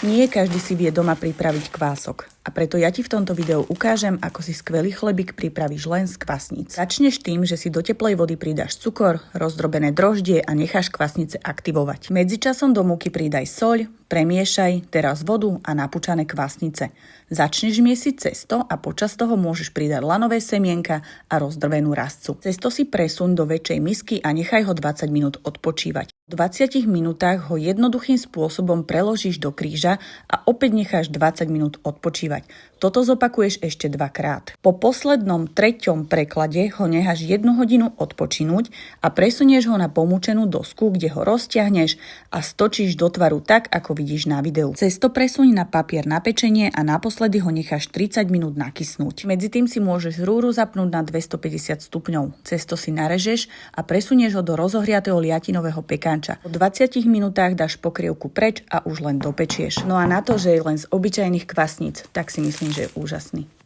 Nie každý si vie doma pripraviť kvások a preto ja ti v tomto videu ukážem, ako si skvelý chlebík pripravíš len z kvasníc. Začneš tým, že si do teplej vody pridáš cukor, rozdrobené droždie a necháš kvasnice aktivovať. Medzičasom do múky pridaj soľ, premiešaj, teraz vodu a napúčané kvasnice. Začneš miesiť cesto a počas toho môžeš pridať lanové semienka a rozdrvenú rastcu. Cesto si presuň do väčšej misky a nechaj ho 20 minút odpočívať. V 20 minútach ho jednoduchým spôsobom preložíš do kríža a opäť necháš 20 minút odpočívať. Toto zopakuješ ešte dvakrát. Po poslednom treťom preklade ho necháš 1 hodinu odpočinúť a presunieš ho na pomúčenú dosku, kde ho roztiahneš a stočíš do tvaru tak, ako vidíš na videu. Cesto presuň na papier na pečenie a naposledy ho necháš 30 minút nakysnúť. Medzi tým si môžeš rúru zapnúť na 250 stupňov. Cesto si narežeš a presunieš ho do rozohriatého liatinového pekánča. Po 20 minútach dáš pokrievku preč a už len dopečieš. No a na to, že je len z obyčajných kvasníc, tak si myslím, že je úžasný.